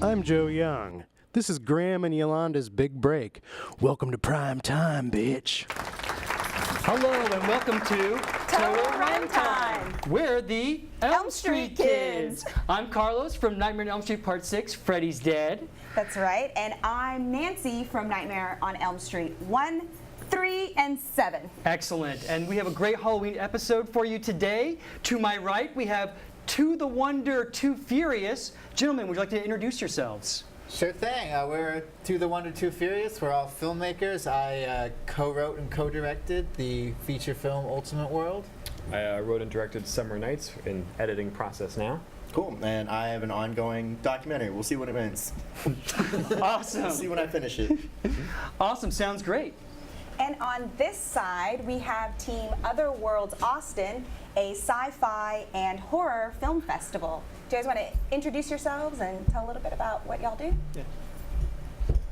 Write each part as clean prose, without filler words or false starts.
I'm Joe Young. This is Graham and Yolanda's Big Break. Welcome to prime time, bitch. Hello and welcome to Total Runtime. We're the Elm Street Kids. I'm Carlos from Nightmare on Elm Street Part 6, Freddy's Dead. That's right, and I'm Nancy from Nightmare on Elm Street 1, 3, and 7. Excellent, and we have a great Halloween episode for you today. To my right, we have To the Wonder, Too Furious. Gentlemen, would you like to introduce yourselves? Sure thing. We're To the Wonder, Too Furious. We're all filmmakers. I co-wrote and co-directed the feature film Ultimate World. I wrote and directed Summer Nights in editing process now. Cool, and I have an ongoing documentary. We'll see what it means. Awesome. See when I finish it. Awesome, sounds great. And on this side, we have Team Other Worlds Austin, a sci-fi and horror film festival. Do you guys want to introduce yourselves and tell a little bit about what y'all do?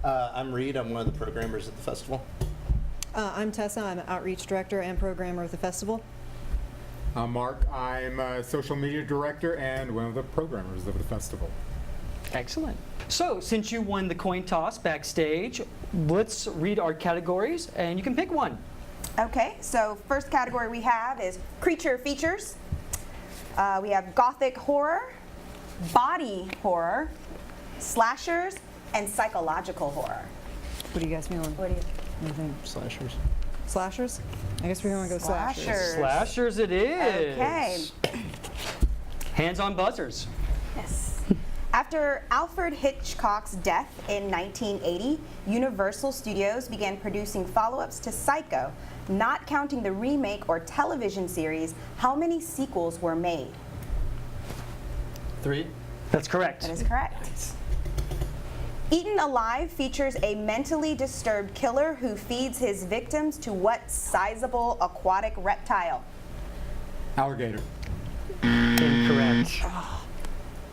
I'm Reed. I'm one of the programmers at the festival. I'm Tessa. I'm an outreach director and programmer of the festival. I'm Mark. I'm a social media director and one of the programmers of the festival. Excellent. So, since you won the coin toss backstage, let's read our categories, and you can pick one. Okay, so first category we have is creature features. We have gothic horror, body horror, slashers, and psychological horror. What are you guys feeling? What do you? What do you think? Slashers. Slashers? I guess we're going to go slashers. Slashers. Slashers it is. Okay. Hands on buzzers. Yes. After Alfred Hitchcock's death in 1980, Universal Studios began producing follow-ups to Psycho. Not counting the remake or television series, how many sequels were made? 3. That's correct. That is correct. Eaten Alive features a mentally disturbed killer who feeds his victims to what sizable aquatic reptile? Alligator. Incorrect.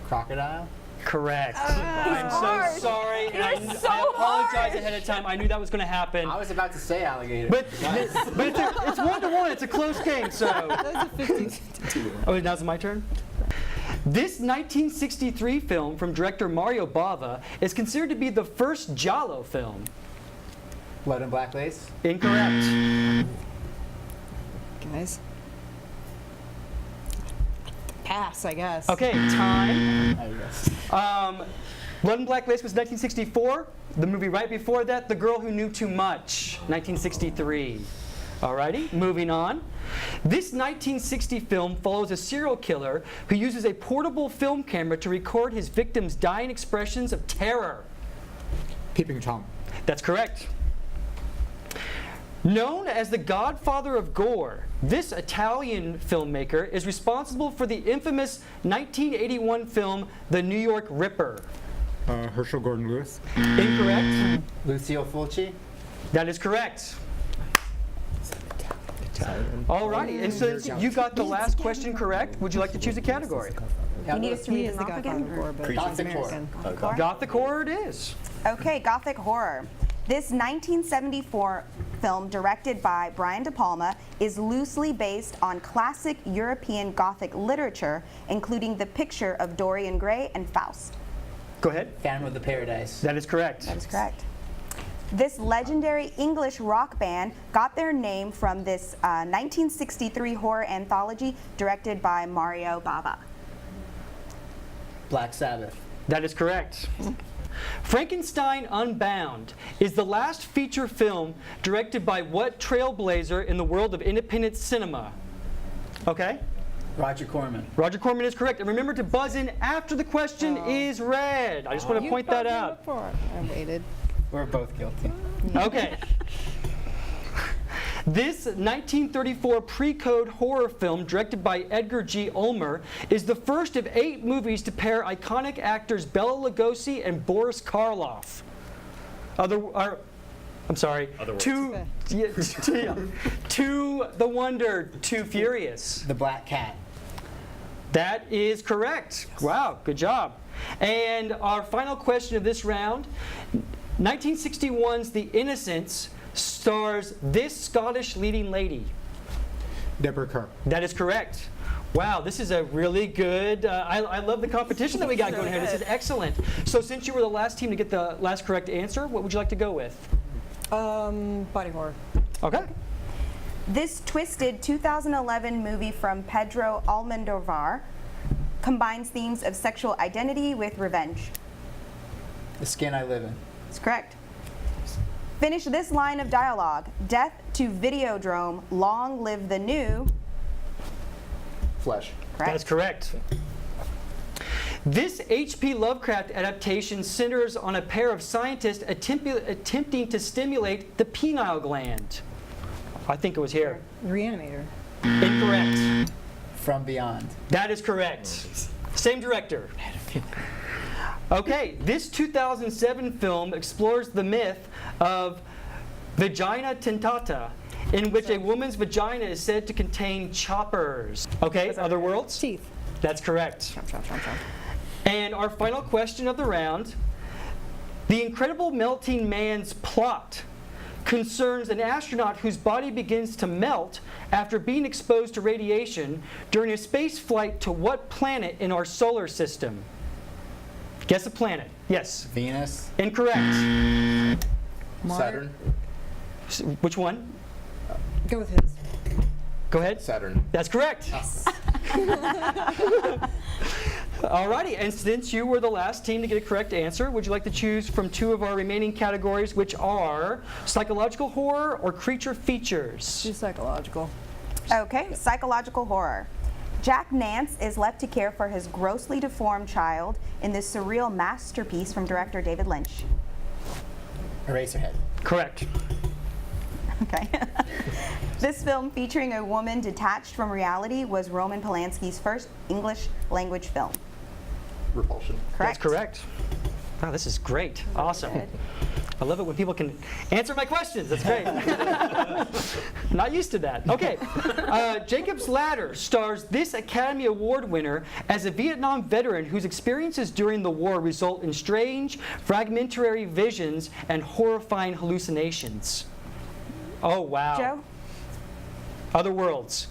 Crocodile. Correct. I'm hard. so sorry, and I so apologize hard. ahead of time. I knew that was going to happen. I was about to say alligator. But it's 1-1. It's a close game, so. That was a 50. Oh, now's my turn? This 1963 film from director Mario Bava is considered to be the first Giallo film. Blood and Black Lace. Incorrect. Guys. Pass, I guess. Okay, time. Yes. Blood and Black Lace was 1964. The movie right before that, The Girl Who Knew Too Much, 1963. Alrighty, moving on. This 1960 film follows a serial killer who uses a portable film camera to record his victims' dying expressions of terror. Peeping Tom. That's correct. Known as the godfather of gore, this Italian filmmaker is responsible for the infamous 1981 film The New York Ripper. Herschel Gordon Lewis. Incorrect. Lucio Fulci. That is correct. Alrighty, and since you got the last question correct, would you like to choose a category? You need us to He read is them the off godfather again? of horror, but Creature he's features. American. Gothic horror it is. Okay, Gothic horror. This 1974 film, directed by Brian De Palma, is loosely based on classic European Gothic literature, including The Picture of Dorian Gray and Faust. Go ahead. Phantom of the Paradise. That is correct. That is correct. This legendary English rock band got their name from this 1963 horror anthology directed by Mario Bava. Black Sabbath. That is correct. Frankenstein Unbound is the last feature film directed by what trailblazer in the world of independent cinema? Okay? Roger Corman. Roger Corman is correct. And remember to buzz in after the question is read. I just want to point that out. I waited. We're both guilty. Okay. This 1934 pre-code horror film directed by Edgar G. Ulmer is the first of 8 movies to pair iconic actors Bela Lugosi and Boris Karloff. To the Wonder, Too Furious. The Black Cat. That is correct. Wow, good job. And our final question of this round, 1961's The Innocents stars this Scottish leading lady. Deborah Kerr. That is correct. Wow, this is a really good, I love the competition that we got going here. This is excellent. So since you were the last team to get the last correct answer, what would you like to go with? Body horror. Okay. This twisted 2011 movie from Pedro Almodovar combines themes of sexual identity with revenge. The Skin I Live In. That's correct. Finish this line of dialogue. Death to Videodrome, long live the new. Flesh. Correct. That's correct. This H.P. Lovecraft adaptation centers on a pair of scientists attempting to stimulate the pineal gland. I think it was here. Reanimator. Incorrect. From Beyond. That is correct. Same director. Okay, this 2007 film explores the myth of vagina tentata, in which a woman's vagina is said to contain choppers. Okay, other worlds? Teeth. That's correct. Chomp, chomp, chomp, chomp. And our final question of the round, The Incredible Melting Man's plot concerns an astronaut whose body begins to melt after being exposed to radiation during a space flight to what planet in our solar system? Guess a planet. Yes. Venus. Incorrect. Saturn. Which one? Go with his. Go ahead. Saturn. That's correct. Alrighty, and since you were the last team to get a correct answer, would you like to choose from two of our remaining categories, which are psychological horror or creature features? She's psychological. Okay, psychological horror. Jack Nance is left to care for his grossly deformed child in this surreal masterpiece from director David Lynch. Eraserhead. Correct. Okay. This film, featuring a woman detached from reality, was Roman Polanski's first English language film. Repulsion. Correct? That's correct. Wow, this is great. Awesome. I love it when people can answer my questions. That's great. Not used to that. Okay. Jacob's Ladder stars this Academy Award winner as a Vietnam veteran whose experiences during the war result in strange, fragmentary visions and horrifying hallucinations. Oh, wow. Joe? Other worlds.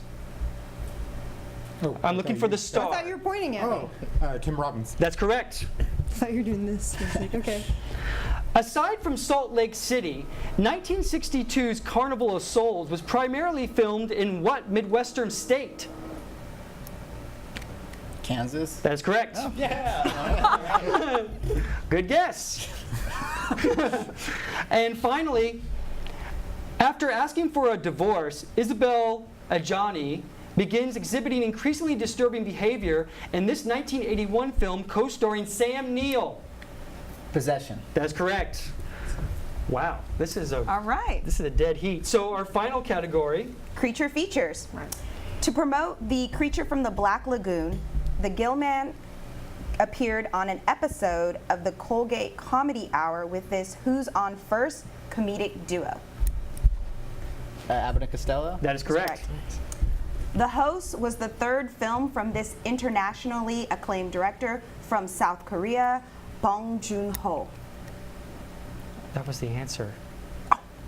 Oh, I'm looking for the I star. thought you were pointing at me. Tim Robbins. That's correct. I thought you were doing this. I was like, okay. Aside from Salt Lake City, 1962's Carnival of Souls was primarily filmed in what Midwestern state? Kansas. That is correct. Yeah. Good guess. And finally, after asking for a divorce, Isabel Adjani begins exhibiting increasingly disturbing behavior in this 1981 film co-starring Sam Neill. Possession. That's correct. Wow, this is All right. a dead heat. So our final category. Creature features. To promote the creature from the Black Lagoon, the Gillman appeared on an episode of the Colgate Comedy Hour with this Who's On First comedic duo. Abbott and Costello. That is correct. The Host was the third film from this internationally acclaimed director from South Korea, Bong Joon-ho. That was the answer.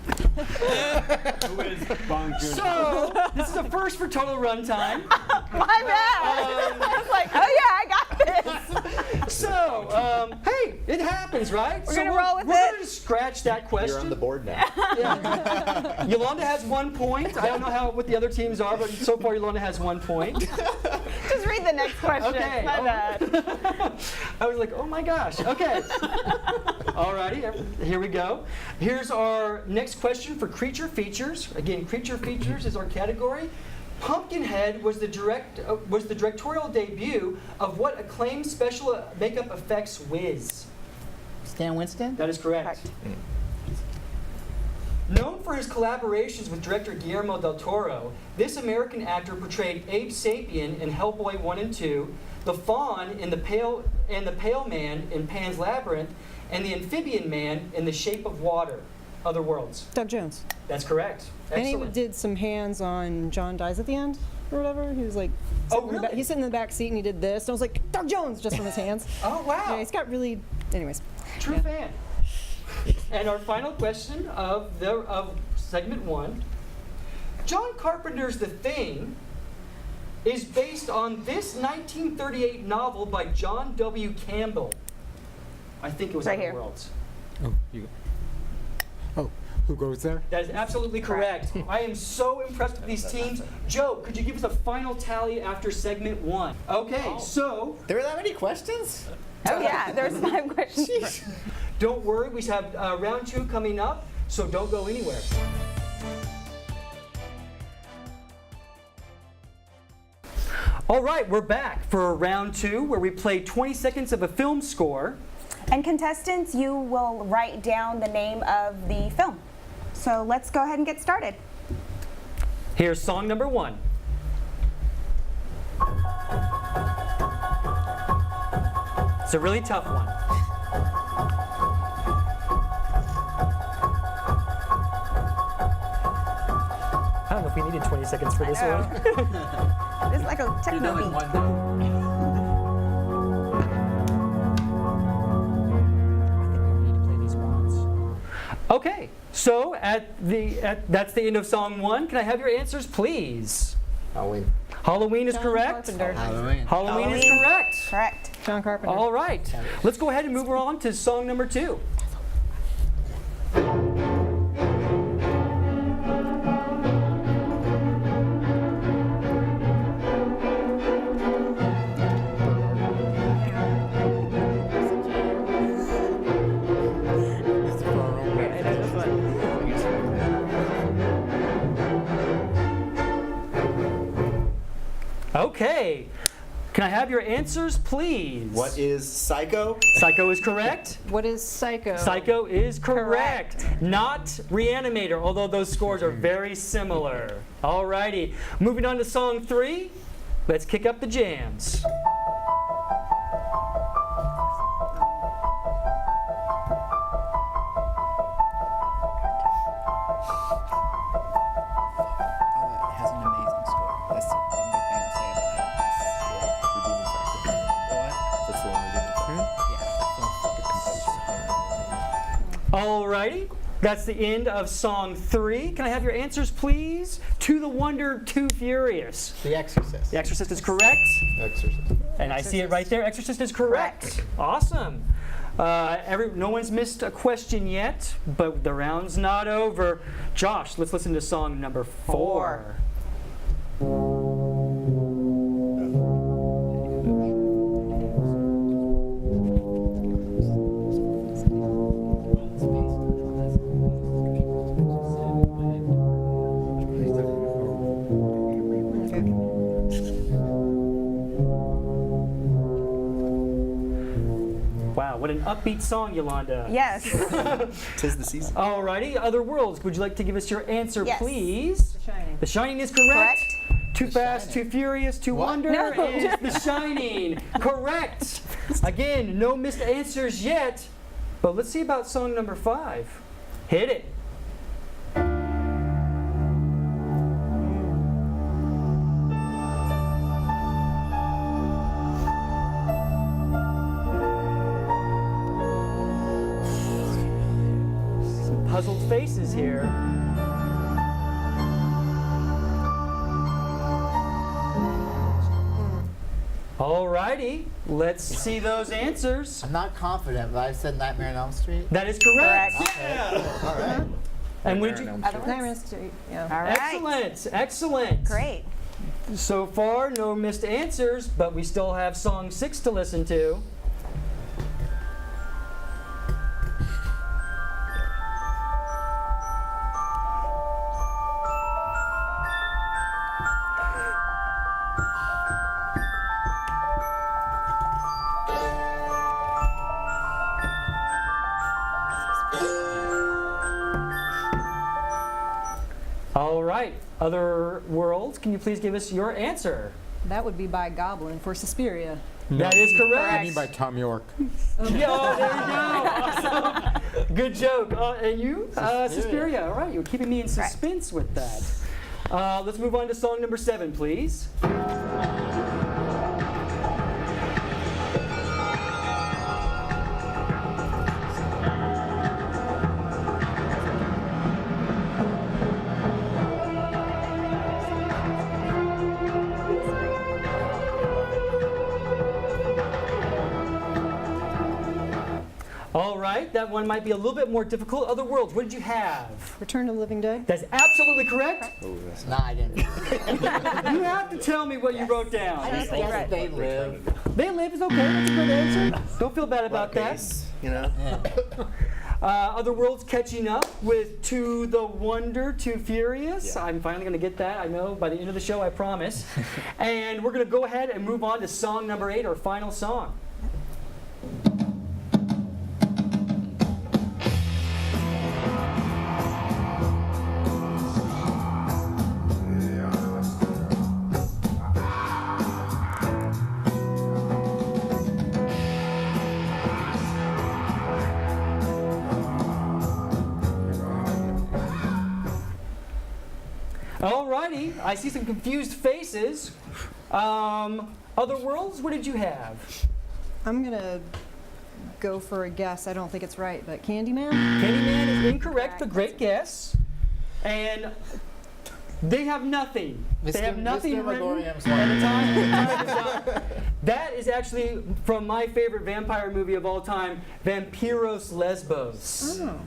Who is Bong Joon-ho? So, this is a first for total runtime. My bad! I was like, oh yeah, I got this! So, hey, it happens, right? We're so gonna roll with we're it. gonna just scratch that question. You're on the board now. Yeah. Yolanda has 1 point. I don't know what the other teams are, but so far Yolanda has 1 point. Just read the next question. Okay. My bad. I was like, oh my gosh. Okay. Alrighty, here we go. Here's our next question for creature features. Again, creature features is our category. Pumpkinhead was the directorial debut of what acclaimed special makeup effects whiz? Stan Winston. That is correct. Known for his collaborations with director Guillermo del Toro, this American actor portrayed Abe Sapien in Hellboy 1 and 2, the Faun in the Pale Man in Pan's Labyrinth, and the Amphibian Man in The Shape of Water. Other worlds. Doug Jones. That's correct. And he Excellent. did some hands on John Dies at the End or whatever. He was like, Oh, sitting in the really? he's sitting in the back seat and he did this. And I was like, Doug Jones, just from his hands. Oh, wow. Yeah, he's got really, anyways. True fan. And our final question of segment 1. John Carpenter's The Thing is based on this 1938 novel by John W. Campbell. I think it was Right Other here. Worlds. Who goes there? That is absolutely correct. I am so impressed with these teams. Joe, could you give us a final tally after segment 1? Okay, so There were that many questions? Oh yeah, there's 5 questions. don't worry, we have round 2 coming up, so don't go anywhere. All right, we're back for round 2 where we play 20 seconds of a film score. And contestants, you will write down the name of the film. So let's go ahead and get started. Here's song number 1. It's a really tough one. I don't know if we needed 20 seconds for this one. This is like a techno beat. Okay, so that's the end of song 1. Can I have your answers, please? Halloween. Halloween is John correct. Carpenter. Halloween. Halloween is correct. Correct. John Carpenter. All right, let's go ahead and move on to song number 2. Okay, can I have your answers, please? What is Psycho? Psycho is correct. What is Psycho? Psycho is correct. Not Reanimator, although those scores are very similar. Alrighty, moving on to song 3. Let's kick up the jams. Oh, it has an amazing score. That's the only thing I'll say about it. Redeeming factor. What? That's the one redeeming factor. Yeah, Alrighty, that's the end of song 3. Can I have your answers, please? To the Wonder, Too Furious. The Exorcist. The Exorcist is correct. Exorcist. And I see it right there. Exorcist is correct. Awesome. No one's missed a question yet, but the round's not over. Josh, let's listen to song number 4. Wow, what an upbeat song, Yolanda. Yes. Tis the season. Alrighty, Other Worlds, would you like to give us your answer, Yes. please? The Shining. The Shining is correct. Too Fast, Shining. Too Furious, Too What? Wonder No. is The Shining. Correct. Again, no missed answers yet, but let's see about song number 5. Hit it. Some puzzled faces here. Alrighty, let's see those answers. I'm not confident, but I said Nightmare on Elm Street. That is correct. Correct. All right. And would you? Nightmare on Street. Yeah. All right. Excellent, excellent. Great. So far, no missed answers, but we still have song 6 to listen to. All right, Other Worlds, can you please give us your answer? That would be by Goblin for Suspiria. That is correct. I mean by Tom York. Yeah, oh, there you go. Awesome. Good joke. And you, Suspiria. All right, you're keeping me in suspense with that. Let's move on to song number 7, please. All right, that one might be a little bit more difficult. Other Worlds, what did you have? Return of the Living Dead. That's absolutely correct. Nah, I didn't. You have to tell me what you wrote down. They live. They Live is okay. That's a good answer. Don't feel bad about that. Base, you know? Other Worlds catching up with To the Wonder, Too Furious. Yeah. I'm finally going to get that, I know, by the end of the show, I promise. And we're going to go ahead and move on to song number 8, our final song. Alrighty, I see some confused faces. Other Worlds, what did you have? I'm going to go for a guess. I don't think it's right, but Candyman? Candyman is incorrect, but great guess. And they have nothing. They have nothing Mr. written. Megorium's And the one. time is up. That is actually from my favorite vampire movie of all time, Vampiros Lesbos, Oh.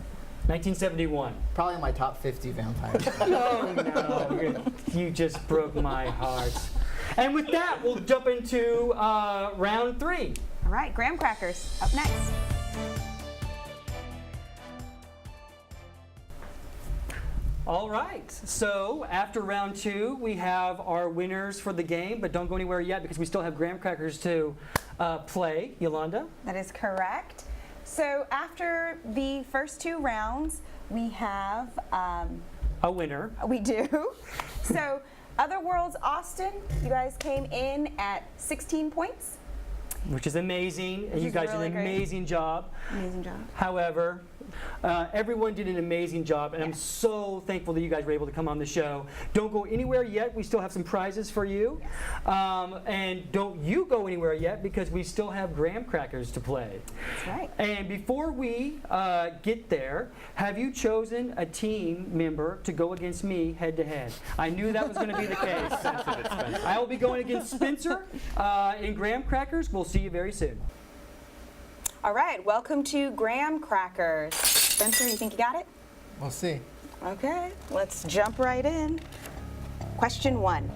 1971. Probably my top 50 vampires. Oh no, you just broke my heart. And with that, we'll jump into round 3. All right, graham crackers up next. All right, so after round 2, we have our winners for the game, but don't go anywhere yet because we still have graham crackers to play. Yolanda? That is correct. So after the first 2 rounds, we have, A winner. we do. So Other Worlds Austin, you guys came in at 16 points. Which is amazing, and you is guys really did an great. amazing job. Amazing job. However, everyone did an amazing job, and I'm so thankful that you guys were able to come on the show. Don't go anywhere yet. We still have some prizes for you. And don't you go anywhere yet because we still have graham crackers to play. That's right. And before we get there, have you chosen a team member to go against me head to head? I knew that was going to be the case. I will be going against Spencer in graham crackers. We'll see you very soon. All right, welcome to Graham Crackers. Spencer, you think you got it? We'll see. Okay, let's jump right in. Question 1.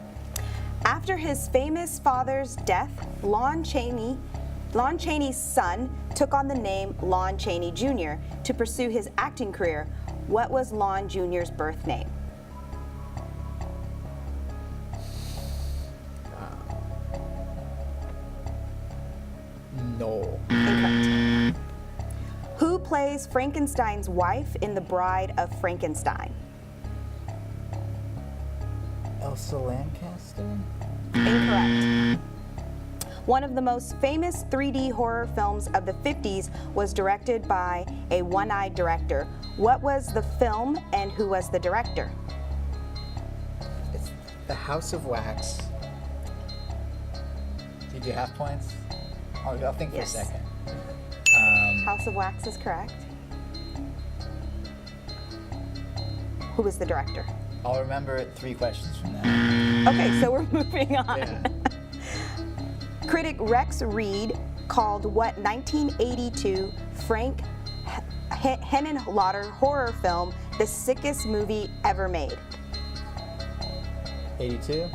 After his famous father's death, Lon Chaney's son took on the name Lon Chaney Jr. to pursue his acting career. What was Lon Jr.'s birth name? No. Incorrect. Who plays Frankenstein's wife in The Bride of Frankenstein? Elsa Lancaster? Incorrect. One of the most famous 3D horror films of the 50s was directed by a one-eyed director. What was the film and who was the director? It's The House of Wax. Do you do half points? I'll think Yes. for a second. House of Wax is correct. Who was the director? I'll remember it 3 questions from now. Okay, so we're moving on. Yeah. Critic Rex Reed called what 1982 Frank Henenlotter horror film the sickest movie ever made? 82?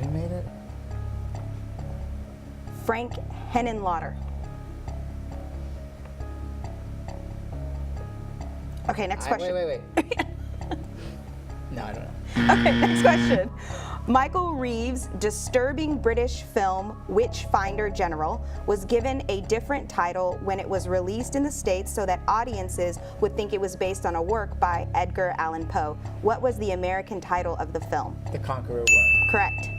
Who made it? Frank Henenlotter. Okay, next question. Wait. No, I don't know. Okay, next question. Michael Reeves' disturbing British film Witchfinder General was given a different title when it was released in the States so that audiences would think it was based on a work by Edgar Allan Poe. What was the American title of the film? The Conqueror War. Correct.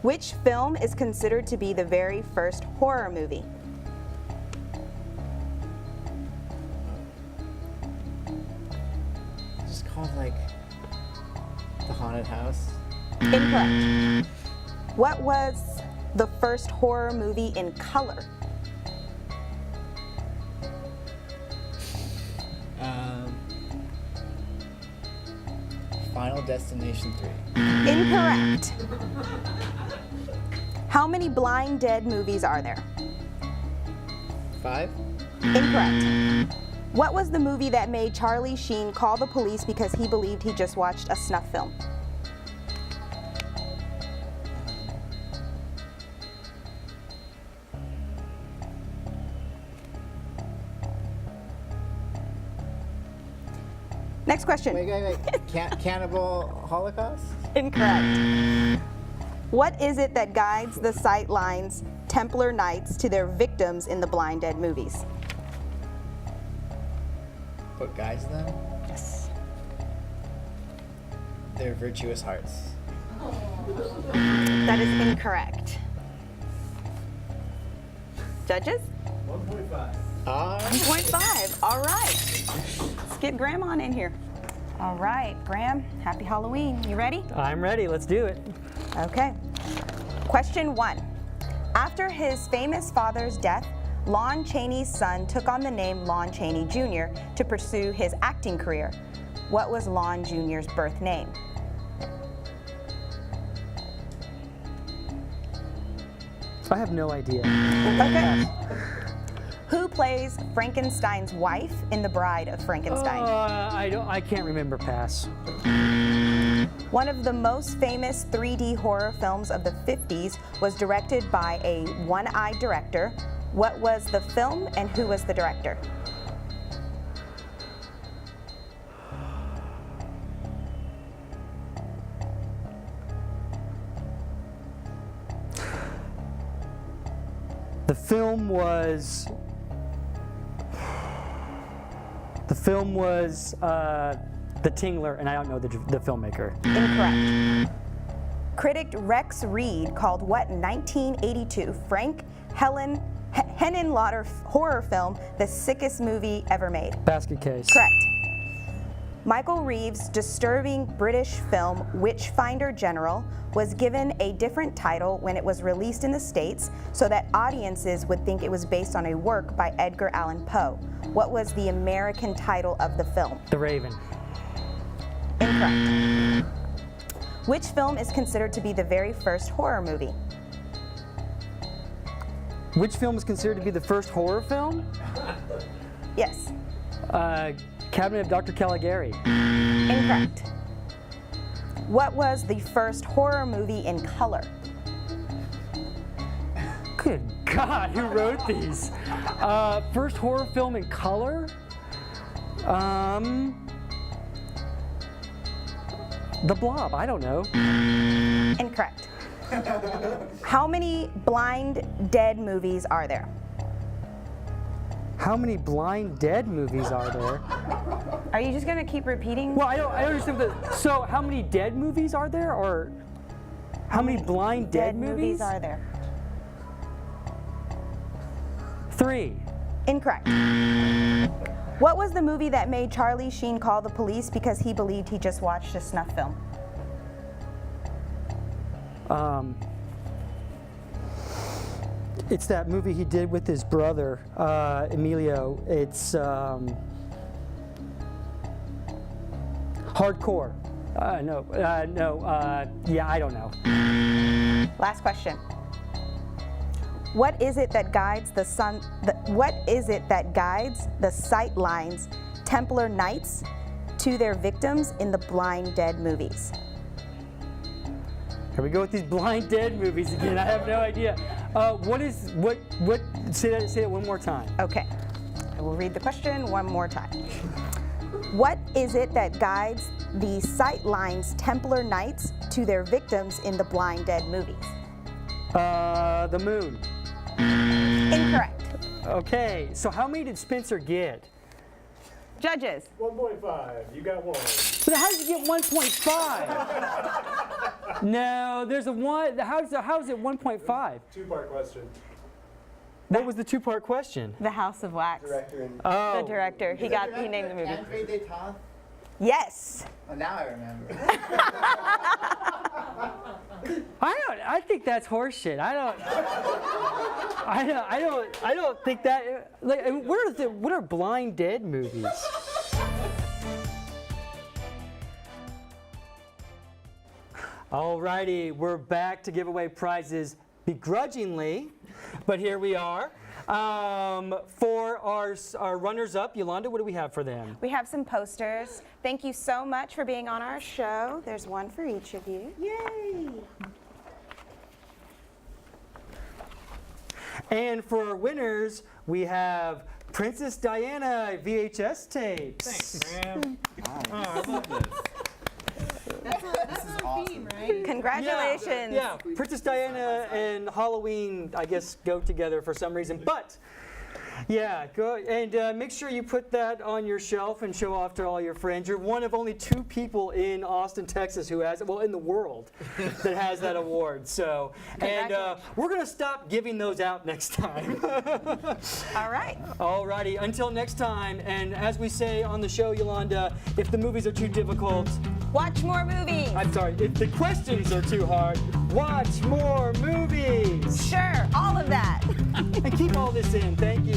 Which film is considered to be the very first horror movie? Just called like The Haunted House. Incorrect. What was the first horror movie in color? Final Destination 3. Incorrect. How many Blind Dead movies are there? 5? Incorrect. What was the movie that made Charlie Sheen call the police because he believed he just watched a snuff film? Next question. Wait. Cannibal Holocaust? Incorrect. What is it that guides the sightlines Templar Knights to their victims in the Blind Dead movies? What guides them? Yes. Their virtuous hearts. That is incorrect. Judges? 1.5. All right. Let's get Graham on in here. All right, Graham, happy Halloween. You ready? I'm ready. Let's do it. Okay. Question 1. After his famous father's death, Lon Chaney's son took on the name Lon Chaney Jr. to pursue his acting career. What was Lon Jr.'s birth name? I have no idea. Okay. Who plays Frankenstein's wife in The Bride of Frankenstein? I can't remember. Pass. One of the most famous 3D horror films of the 50s was directed by a one-eyed director. What was the film and who was the director? The film was The Tingler, and I don't know the filmmaker. Incorrect. Critic Rex Reed called what 1982 Frank Henenlotter horror film the sickest movie ever made? Basket Case. Correct. Michael Reeves' disturbing British film Witchfinder General was given a different title when it was released in the States so that audiences would think it was based on a work by Edgar Allan Poe. What was the American title of the film? The Raven. Incorrect. Which film is considered to be the very first horror movie? Which film is considered to be the first horror film? Yes. Cabinet of Dr. Caligari. Incorrect. What was the first horror movie in color? Good God, who wrote these? First horror film in color? The Blob, I don't know. Incorrect. How many Blind Dead movies are there? How many Blind Dead movies are there? Are you just gonna keep repeating? Well, I don't understand so how many dead movies are there, or how many Blind Dead movies? are there? 3. Incorrect. What was the movie that made Charlie Sheen call the police because he believed he just watched a snuff film? It's that movie he did with his brother, Emilio. It's Hardcore. Yeah, I don't know. Last question. What is it that guides the sight lines Templar Knights to their victims in the Blind Dead movies? Here we go with these Blind Dead movies again. I have no idea. Say that one more time. Okay. I will read the question one more time. What is it that guides the sight lines Templar Knights to their victims in the Blind Dead movies? The moon. Incorrect. Okay, so how many did Spencer get? Judges. 1.5. You got one. But how did you get 1.5? No, there's a 1. How is it 1.5? Two-part question. What was the 2-part question? The House of Wax. Director and The director. He named the movie. Henry Dayton? Yes. Oh, now I remember. I think that's horseshit. I don't think that. Like, I mean, what are Blind Dead movies? Alrighty, we're back to give away prizes begrudgingly, but here we are. For our runners-up, Yolanda, what do we have for them? We have some posters. Thank you so much for being on our show. There's one for each of you. Yay! And for our winners, we have Princess Diana VHS tapes. Thanks, man. I love this. This is awesome. Right? Congratulations. Yeah, Princess Diana and Halloween, I guess, go together for some reason. But, yeah, go and make sure you put that on your shelf and show off to all your friends. You're one of only 2 people in Austin, Texas who has, well, in the world, that has that award. So, and we're going to stop giving those out next time. All right. Alrighty, until next time. And as we say on the show, Yolanda, if the movies are too difficult, Watch more movies. I'm sorry, if the questions are too hard, watch more movies. Sure, all of that. And keep all this in. Thank you.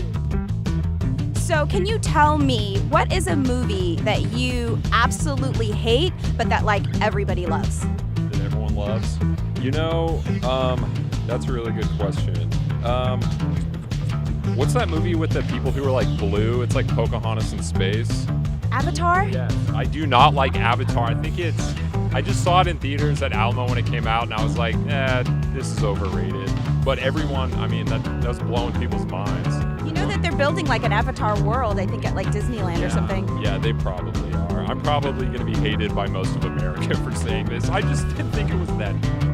So can you tell me, what is a movie that you absolutely hate, but that like everybody loves? That everyone loves? You know, that's a really good question. What's that movie with the people who are like blue? It's like Pocahontas in space. Avatar? Yes. I do not like Avatar. I just saw it in theaters at Alamo when it came out, and I was like, this is overrated. But everyone, I mean, that was blowing people's minds. You know that they're building like an Avatar world, I think at like Disneyland or something. Yeah, they probably are. I'm probably going to be hated by most of America for saying this. I just didn't think it was that good.